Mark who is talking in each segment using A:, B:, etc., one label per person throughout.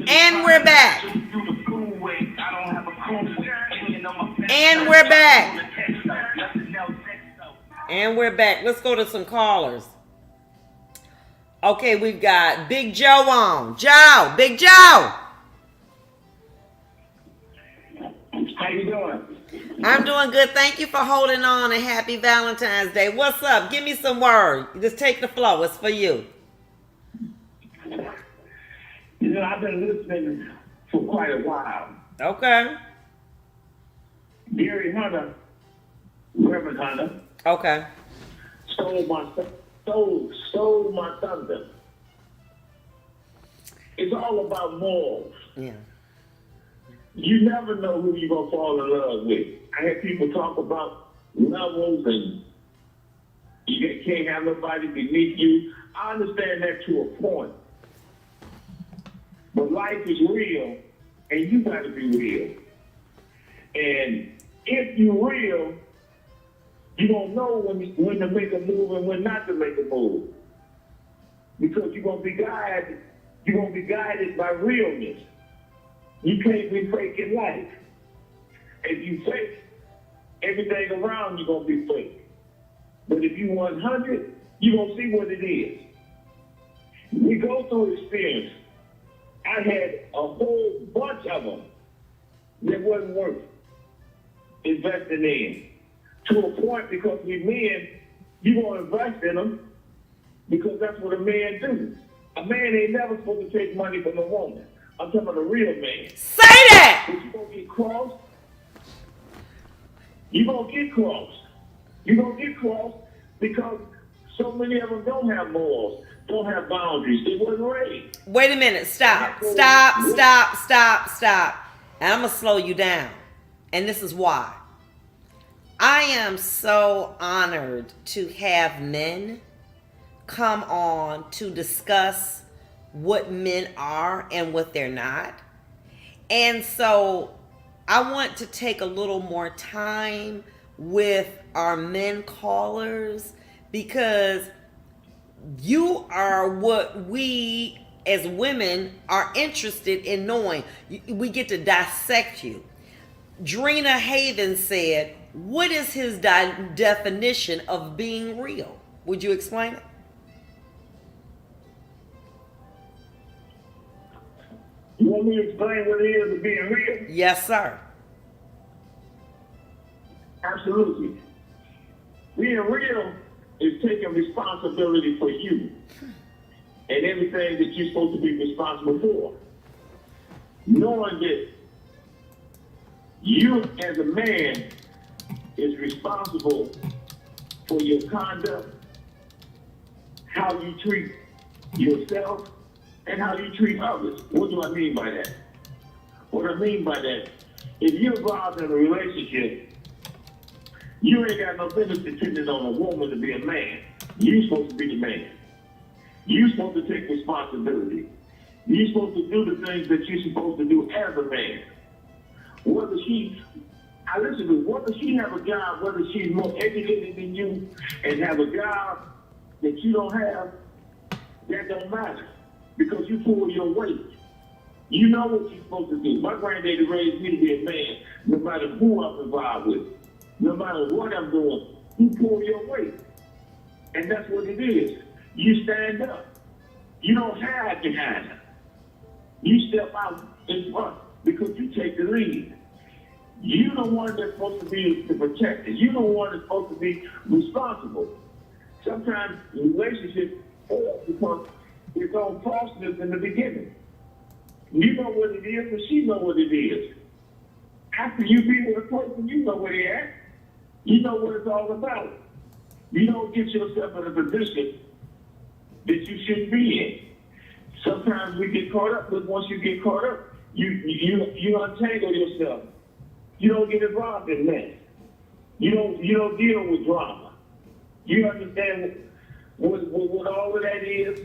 A: And we're back. And we're back. And we're back. Let's go to some callers. Okay, we've got Big Joe on. Joe, Big Joe.
B: How you doing?
A: I'm doing good. Thank you for holding on, and happy Valentine's Day. What's up? Give me some word. Just take the flow. It's for you.
B: You know, I've been listening for quite a while.
A: Okay.
B: Gary Hunter, Reverend Hunter,
A: Okay.
B: stole my thunder. It's all about morals.
A: Yeah.
B: You never know who you're going to fall in love with. I hear people talk about levels and you can't have nobody beneath you. I understand that to a point. But life is real, and you got to be real. And if you're real, you're going to know when to make a move and when not to make a move. Because you're going to be guided. You're going to be guided by realness. You can't be faking life. If you fake, everything around you're going to be fake. But if you 100, you're going to see what it is. We go through experience. I had a whole bunch of them that wasn't worth investing in. To a point, because we men, you want to invest in them because that's what a man do. A man ain't never supposed to take money from a woman. I'm talking about a real man.
A: Say that!
B: But you're going to get crossed. You're going to get crossed. You're going to get crossed because so many of them don't have morals, don't have boundaries. They wasn't raised.
A: Wait a minute. Stop. And I'm going to slow you down. And this is why. I am so honored to have men come on to discuss what men are and what they're not. And so I want to take a little more time with our men callers because you are what we as women are interested in knowing. We get to dissect you. Drina Haven said, what is his definition of being real? Would you explain it?
B: You want me to explain what it is of being real?
A: Yes, sir.
B: Absolutely. Being real is taking responsibility for you and everything that you're supposed to be responsible for. Knowing that you as a man is responsible for your conduct, how you treat yourself, and how you treat others. What do I mean by that? What I mean by that, if you're involved in a relationship, you ain't got no business depending on a woman to be a man. You're supposed to be the man. You're supposed to take responsibility. You're supposed to do the things that you're supposed to do as a man. Whether she have a job, whether she's more educated than you and have a job that you don't have, that don't matter. Because you pull your weight. You know what you're supposed to do. My granddaddy raised me to be a man, no matter who I'm involved with. No matter what I'm doing, you pull your weight. And that's what it is. You stand up. You don't hide behind her. You step out in front because you take the lead. You're the one that's supposed to be the protector. You're the one that's supposed to be responsible. Sometimes relationships fail because it's on falseness in the beginning. You know what it is, and she know what it is. After you be with a person, you know where they at. You know what it's all about. You don't get yourself in a position that you shouldn't be in. Sometimes we get caught up, but once you get caught up, you untangle yourself. You don't get involved in that. You don't deal with drama. You understand what all of that is.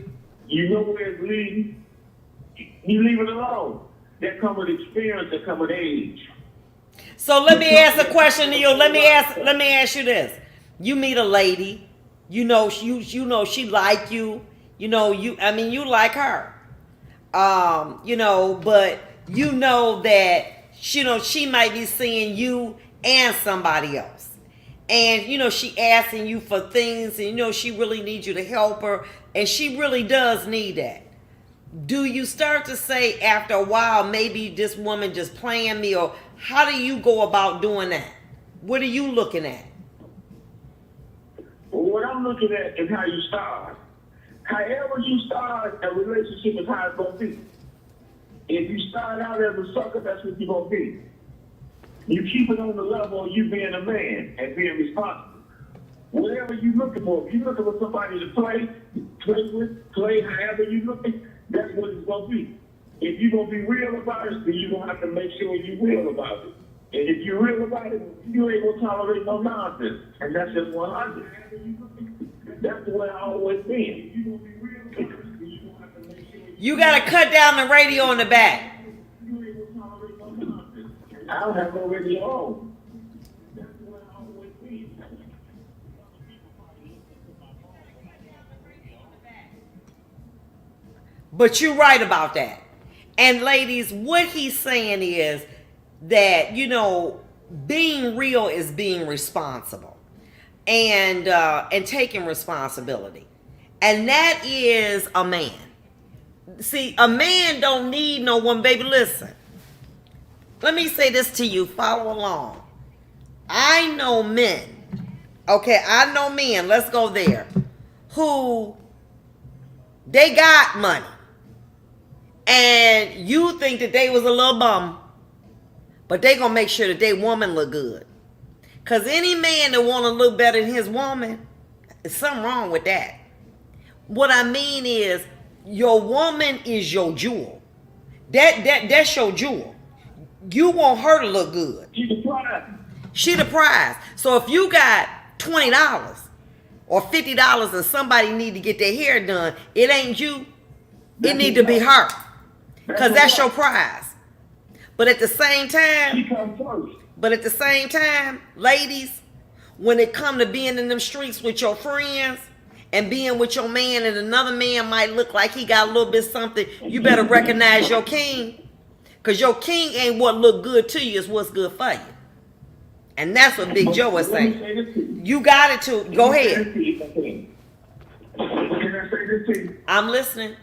B: You know where it's leading. You leave it alone. That comes with experience. That comes with age.
A: So let me ask a question to you. Let me ask you this. You meet a lady. You know she like you. You like her. But you know that, she might be seeing you and somebody else. And, she asking you for things and, she really needs you to help her. And she really does need that. Do you start to say after a while, maybe this woman just playing me, or how do you go about doing that? What are you looking at?
B: Well, what I'm looking at is how you start. However you start a relationship is how it's going to be. If you start out as a sucker, that's what you're going to be. You keep it on the level of you being a man and being responsible. Whatever you're looking for, if you're looking for somebody to play however you're looking, that's what it's going to be. If you're going to be real about it, then you're going to have to make sure you're real about it. And if you're real about it, you ain't going to tolerate no nonsense. And that's just 100. That's the way I always been.
A: You got to cut down the radio in the back.
B: I don't have no radio on. That's the way I always been.
A: But you're right about that. And ladies, what he's saying is that, being real is being responsible and taking responsibility. And that is a man. See, a man don't need no one, baby. Listen, let me say this to you. Follow along. I know men. Okay, I know men. Let's go there. Who they got money. And you think that they was a little bum. But they gonna make sure that they woman look good. Because any man that want to look better than his woman, there's something wrong with that. What I mean is, your woman is your jewel. That's your jewel. You want her to look good. She the prize. So if you got $20 or $50 and somebody need to get their hair done, it ain't you. It need to be her. Because that's your prize. But at the same time, ladies, when it come to being in them streets with your friends and being with your man, and another man might look like he got a little bit something, you better recognize your king. Because your king ain't what look good to you, it's what's good for you. And that's what Big Joe was saying. You got it too. Go ahead.
B: Can I say this to you?
A: I'm listening.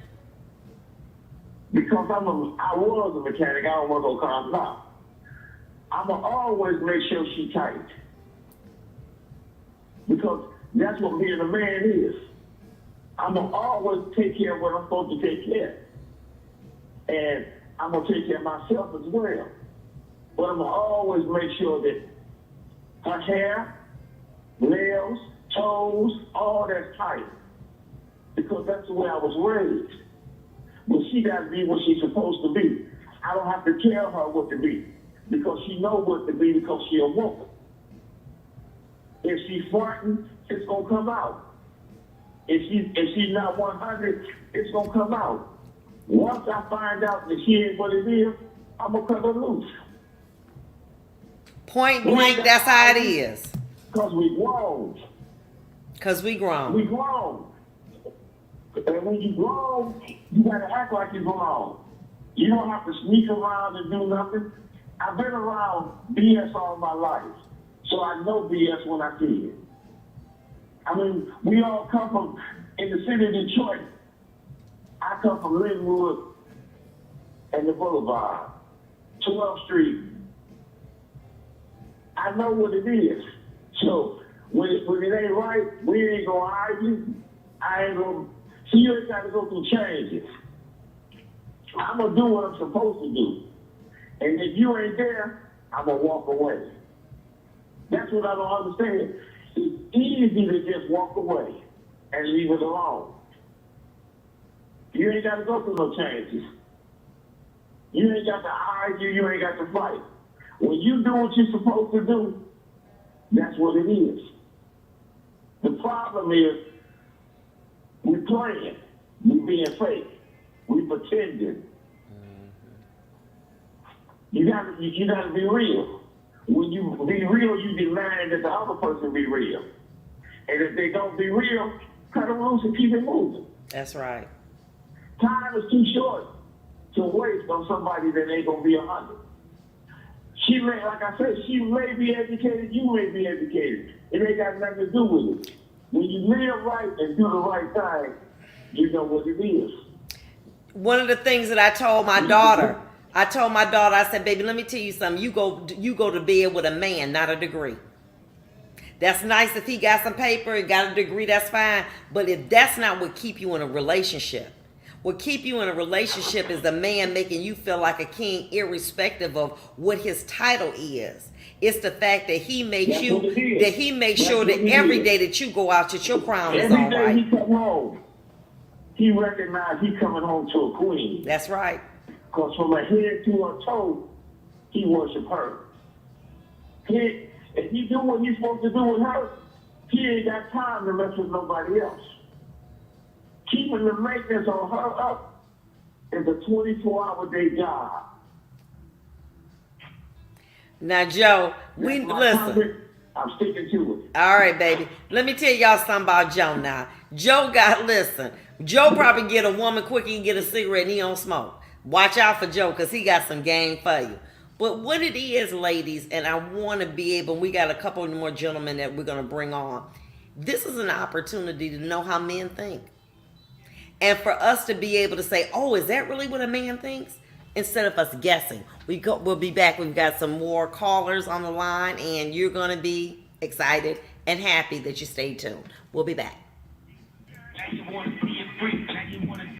B: Because I was a mechanic, I don't want no cars now. I'ma always make sure she tight. Because that's what being a man is. I'ma always take care of what I'm supposed to take care of. And I'm gonna take care of myself as well. But I'm gonna always make sure that her hair, nails, toes, all that's tight. Because that's the way I was raised. But she got to be what she's supposed to be. I don't have to tell her what to be. Because she knows what to be because she's a woman. If she's farting, it's going to come out. If she's not 100, it's going to come out. Once I find out that she ain't what it is, I'm going to cut her loose.
A: Point blank, that's how it is.
B: Because we grown.
A: We grown.
B: And when you grown, you gotta act like you're grown. You don't have to sneak around and do nothing. I've been around BS all my life, so I know BS when I see it. I mean, we all come from, in the city of Detroit, I come from Linwood and the Boulevard, 12th Street. I know what it is. So when it ain't right, we ain't gonna argue. I ain't gonna. So you ain't got to go through changes. I'm going to do what I'm supposed to do. And if you ain't there, I'm going to walk away. That's what I don't understand. It's easy to just walk away and leave it alone. You ain't got to go through no changes. You ain't got to argue. You ain't got to fight. When you do what you're supposed to do, that's what it is. The problem is, we playing, we being fake, we pretending. You gotta be real. When you be real, you demand that the other person be real. And if they don't be real, cut them loose and keep it moving.
A: That's right.
B: Time is too short to waste on somebody that ain't gonna be 100. She may, like I said, she may be educated, you may be educated. It ain't got nothing to do with it. When you live right and do the right thing, you know what it is.
A: One of the things that I told my daughter, I said, baby, let me tell you something. You go to bed with a man, not a degree. That's nice if he got some paper and got a degree, that's fine. But if that's not what keep you in a relationship, what keep you in a relationship is the man making you feel like a king, irrespective of what his title is. It's the fact that he makes sure that every day that you go out, that your crown is on right.
B: Every day he come home, he recognized he coming home to a queen.
A: That's right.
B: Because from a head to a toe, he worship her. If he do what he's supposed to do with her, he ain't got time to mess with nobody else. Keeping the maintenance on her up is a 24-hour day job.
A: Now, Joe, listen.
B: I'm sticking to it.
A: All right, baby. Let me tell y'all something about Joe now. Joe probably get a woman quick, he can get a cigarette and he don't smoke. Watch out for Joe because he got some game for you. But what it is, ladies, and I want to be able, we got a couple more gentlemen that we're going to bring on. This is an opportunity to know how men think. And for us to be able to say, oh, is that really what a man thinks? Instead of us guessing. We'll be back. We've got some more callers on the line, and you're going to be excited and happy that you stayed tuned. We'll be back.